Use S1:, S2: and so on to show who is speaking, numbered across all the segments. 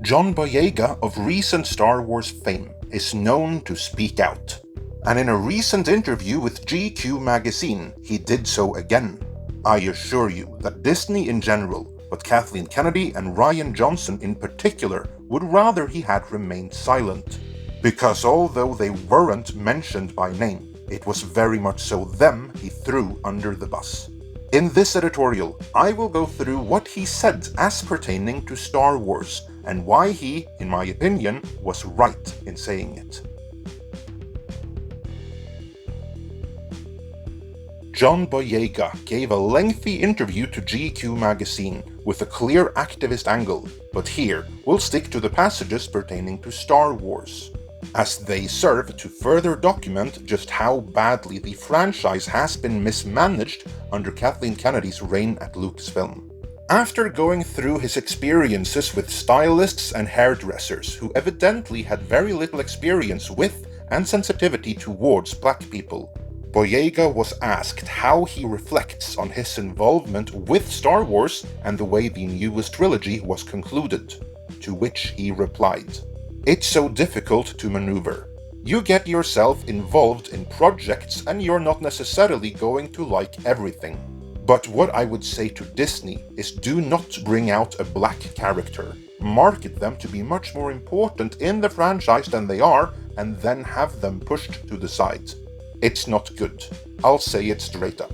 S1: John Boyega of recent Star Wars fame is known to speak out. And in a recent interview with GQ magazine, he did so again. I assure you that Disney in general, but Kathleen Kennedy and Rian Johnson in particular, would rather he had remained silent. Because although they weren't mentioned by name, it was very much so them he threw under the bus. In this editorial, I will go through what he said as pertaining to Star Wars, and why he, in my opinion, was right in saying it. John Boyega gave a lengthy interview to GQ magazine with a clear activist angle, but here we'll stick to the passages pertaining to Star Wars, as they serve to further document just how badly the franchise has been mismanaged under Kathleen Kennedy's reign at Lucasfilm. After going through his experiences with stylists and hairdressers who evidently had very little experience with and sensitivity towards black people, Boyega was asked how he reflects on his involvement with Star Wars and the way the newest trilogy was concluded, to which he replied, "It's so difficult to maneuver. You get yourself involved in projects and you're not necessarily going to like everything. But what I would say to Disney is do not bring out a black character, market them to be much more important in the franchise than they are, and then have them pushed to the side. It's not good. I'll say it straight up."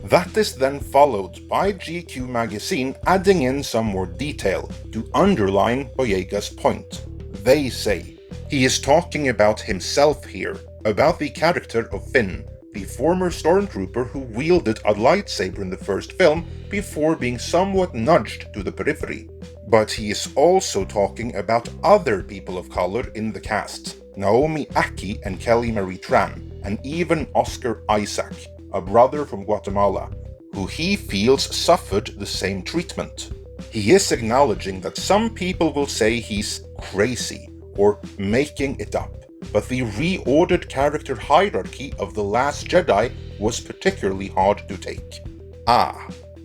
S1: That is then followed by GQ magazine adding in some more detail to underline Boyega's point. They say, he is talking about himself here, about the character of Finn, the former stormtrooper who wielded a lightsaber in the first film before being somewhat nudged to the periphery. But he is also talking about other people of color in the cast, Naomi Ackie and Kelly Marie Tran, and even Oscar Isaac, a brother from Guatemala, who he feels suffered the same treatment. He is acknowledging that some people will say he's crazy or making it up, but the reordered character hierarchy of The Last Jedi was particularly hard to take.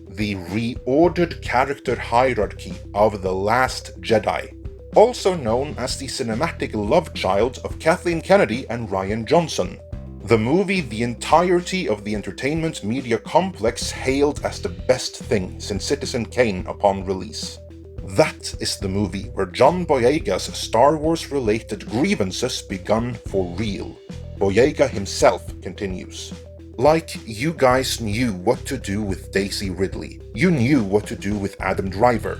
S1: The reordered character hierarchy of The Last Jedi, also known as the cinematic love child of Kathleen Kennedy and Rian Johnson. The movie the entirety of the entertainment media complex hailed as the best thing since Citizen Kane upon release. That is the movie where John Boyega's Star Wars-related grievances begun for real. Boyega himself continues, "Like, you guys knew what to do with Daisy Ridley. You knew what to do with Adam Driver.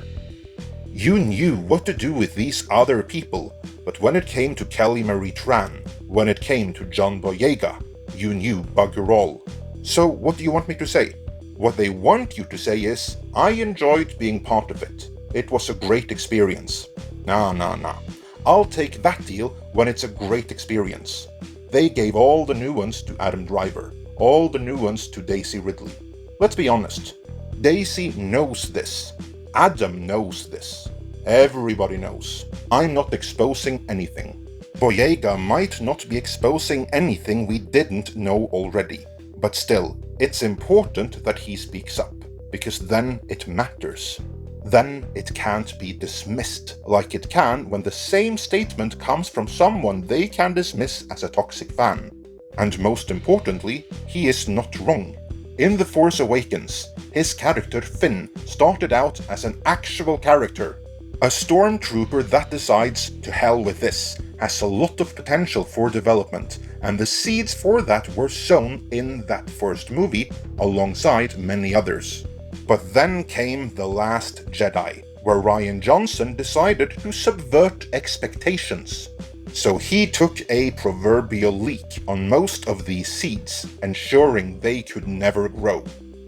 S1: You knew what to do with these other people, but when it came to Kelly Marie Tran, when it came to John Boyega, you knew bugger all. So what do you want me to say? What they want you to say is, I enjoyed being part of it. It was a great experience. Nah. I'll take that deal when it's a great experience. They gave all the new ones to Adam Driver, all the new ones to Daisy Ridley. Let's be honest. Daisy knows this. Adam knows this. Everybody knows. I'm not exposing anything. Boyega might not be exposing anything we didn't know already, but still, it's important that he speaks up, because then it matters. Then it can't be dismissed like it can when the same statement comes from someone they can dismiss as a toxic fan. And most importantly, he is not wrong. In The Force Awakens, his character Finn started out as an actual character. A stormtrooper that decides, to hell with this, has a lot of potential for development, and the seeds for that were sown in that first movie, alongside many others. But then came The Last Jedi, where Rian Johnson decided to subvert expectations. So he took a proverbial leak on most of these seeds, ensuring they could never grow.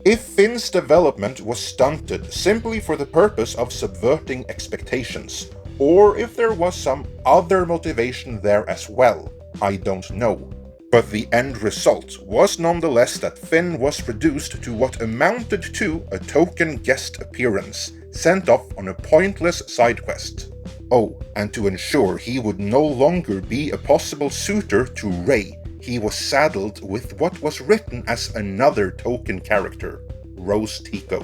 S1: If Finn's development was stunted simply for the purpose of subverting expectations, or if there was some other motivation there as well, I don't know. But the end result was nonetheless that Finn was reduced to what amounted to a token guest appearance, sent off on a pointless side quest. Oh, and to ensure he would no longer be a possible suitor to Rey, he was saddled with what was written as another token character, Rose Tico.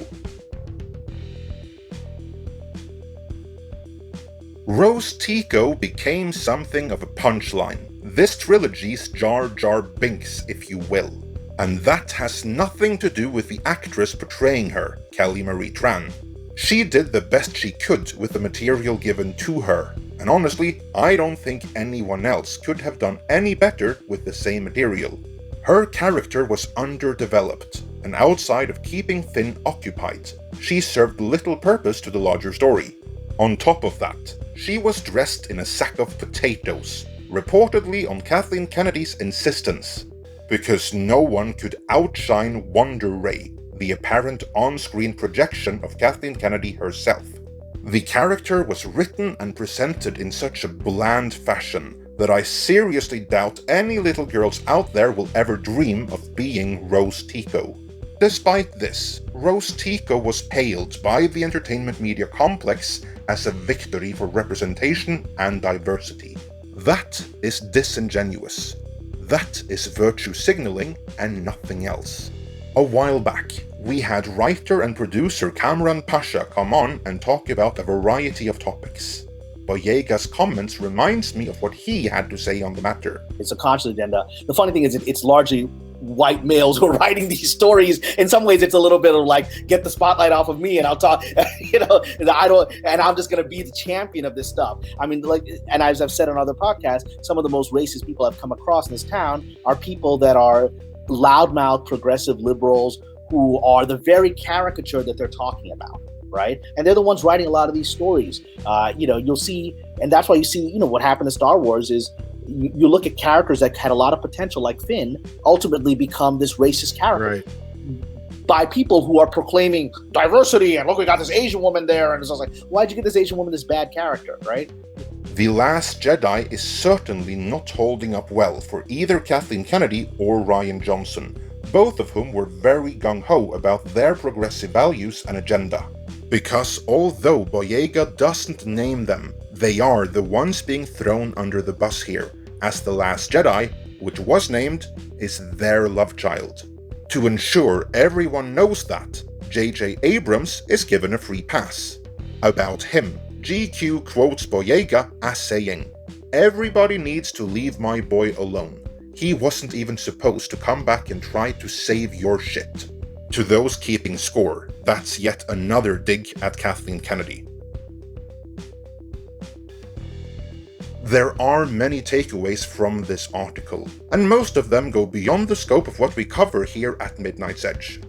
S1: Rose Tico became something of a punchline, this trilogy's Jar Jar Binks, if you will. And that has nothing to do with the actress portraying her, Kelly Marie Tran. She did the best she could with the material given to her, and honestly, I don't think anyone else could have done any better with the same material. Her character was underdeveloped, and outside of keeping Finn occupied, she served little purpose to the larger story. On top of that, she was dressed in a sack of potatoes, reportedly on Kathleen Kennedy's insistence, because no one could outshine Wonder Ray, the apparent on-screen projection of Kathleen Kennedy herself. The character was written and presented in such a bland fashion that I seriously doubt any little girls out there will ever dream of being Rose Tico. Despite this, Rose Tico was hailed by the entertainment media complex as a victory for representation and diversity. That is disingenuous. That is virtue signaling and nothing else. A while back, we had writer and producer Kamran Pasha come on and talk about a variety of topics. Boyega's comments reminds me of what he had to say on the matter.
S2: It's a conscious agenda. The funny thing is it's largely white males who are writing these stories. In some ways, it's a little bit of like, get the spotlight off of me and I'll talk, and I'm just going to be the champion of this stuff. I mean, like, and as I've said on other podcasts, some of the most racist people I've come across in this town are people that are loudmouth progressive liberals who are the very caricature that they're talking about. Right. And they're the ones writing a lot of these stories. You'll see, and that's why you see, what happened to Star Wars is you look at characters that had a lot of potential, like Finn, ultimately become this racist character by people who are proclaiming diversity and look, we got this Asian woman there. And it's like, why'd you get this Asian woman this bad character? Right.
S1: The Last Jedi is certainly not holding up well for either Kathleen Kennedy or Rian Johnson, both of whom were very gung-ho about their progressive values and agenda. Because although Boyega doesn't name them, they are the ones being thrown under the bus here, as The Last Jedi, which was named, is their love child. To ensure everyone knows that, J.J. Abrams is given a free pass. About him, GQ quotes Boyega as saying, "Everybody needs to leave my boy alone. He wasn't even supposed to come back and try to save your shit." To those keeping score, that's yet another dig at Kathleen Kennedy. There are many takeaways from this article, and most of them go beyond the scope of what we cover here at Midnight's Edge.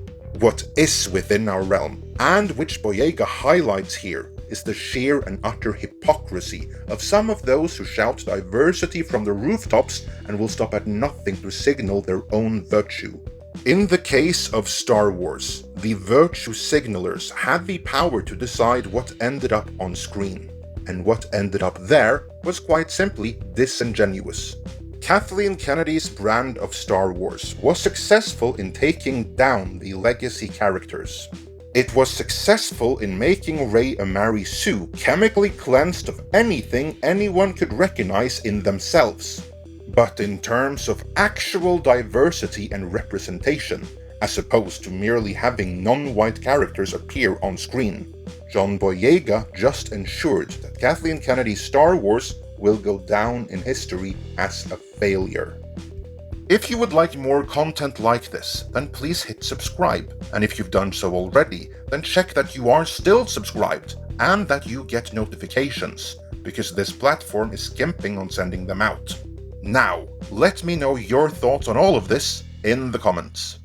S1: What is within our realm, and which Boyega highlights here, is the sheer and utter hypocrisy of some of those who shout diversity from the rooftops and will stop at nothing to signal their own virtue. In the case of Star Wars, the virtue signalers had the power to decide what ended up on screen, and what ended up there was quite simply disingenuous. Kathleen Kennedy's brand of Star Wars was successful in taking down the legacy characters. It was successful in making Rey and Mary Sue chemically cleansed of anything anyone could recognize in themselves. But in terms of actual diversity and representation, as opposed to merely having non-white characters appear on screen, John Boyega just ensured that Kathleen Kennedy's Star Wars will go down in history as a failure. If you would like more content like this, then please hit subscribe, and if you've done so already, then check that you are still subscribed, and that you get notifications, because this platform is skimping on sending them out. Now, let me know your thoughts on all of this in the comments.